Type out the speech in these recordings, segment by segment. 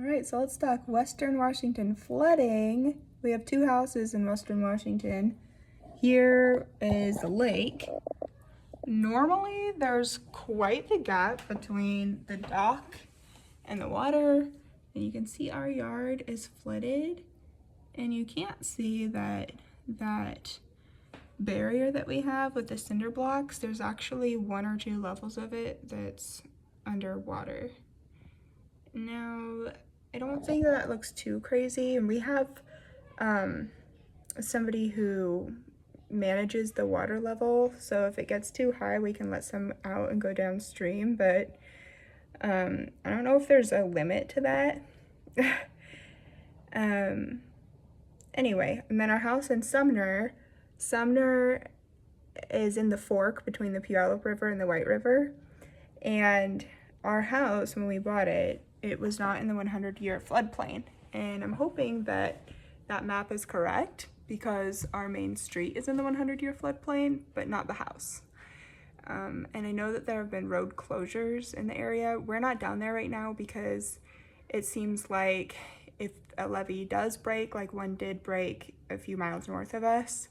All right, so let's talk Western Washington flooding. We have two houses in Western Washington. Here is the lake. Normally, there's quite the gap between the dock and the water, and you can see our yard is flooded, and you can't see that barrier that we have with the cinder blocks. There's actually 1 or 2 levels of it that's underwater. Now, I don't think that looks too crazy, and we have somebody who manages the water level, so if it gets too high we can let some out and go downstream, but I don't know if there's a limit to that. Anyway, and then our house in Sumner is in the fork between the Puyallup River and the White River, and our house, when we bought it, it was not in the 100-year floodplain, and I'm hoping that that map is correct because our main street is in the 100-year floodplain, but not the house. And I know that there have been road closures in the area. We're not down there right now because it seems like if a levee does break, like one did break a few miles north of us,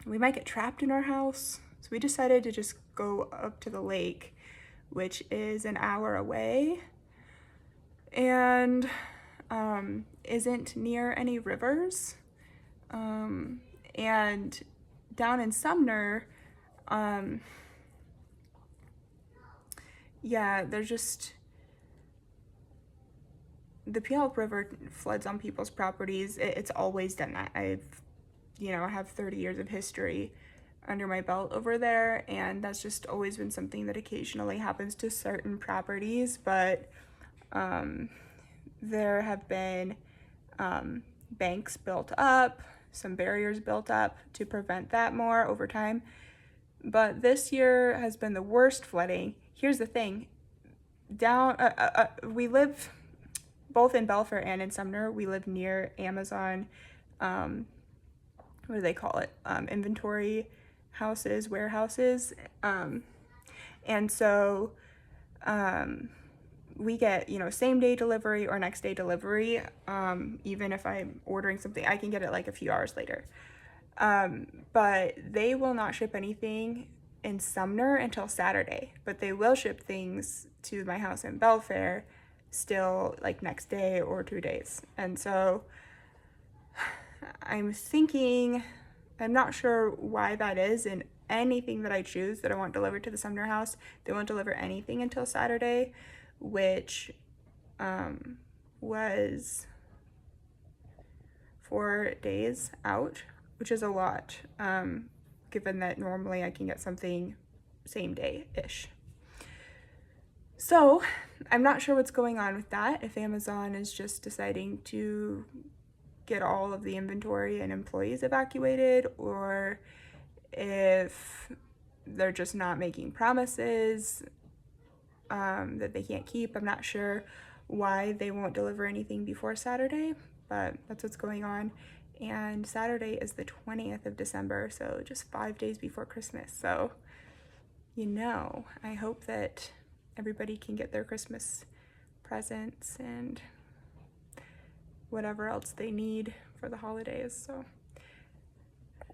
we might get trapped in our house. So we decided to just go up to the lake, which is an hour away and isn't near any rivers. And down in Sumner, yeah, there's just, the Puyallup River floods on people's properties. It's always done that. I have 30 years of history under my belt over there, and that's just always been something that occasionally happens to certain properties, but there have been banks built up, some barriers built up to prevent that more over time. But this year has been the worst flooding. Here's the thing, we live both in Belfair and in Sumner. We live near Amazon, what do they call it? Inventory houses, warehouses. And so we get, same day delivery or next day delivery. Even if I'm ordering something, I can get it like a few hours later. But they will not ship anything in Sumner until Saturday, but they will ship things to my house in Belfair still like next day or 2 days. And so I'm thinking, I'm not sure why that is, and anything that I choose that I want delivered to the Sumner house, they won't deliver anything until Saturday, which was 4 days out, which is a lot, given that normally I can get something same day-ish. So I'm not sure what's going on with that, if Amazon is just deciding to get all of the inventory and employees evacuated, or if they're just not making promises that they can't keep. I'm not sure why they won't deliver anything before Saturday, but that's what's going on. And Saturday is the 20th of December, so just 5 days before Christmas. So, I hope that everybody can get their Christmas presents and whatever else they need for the holidays. So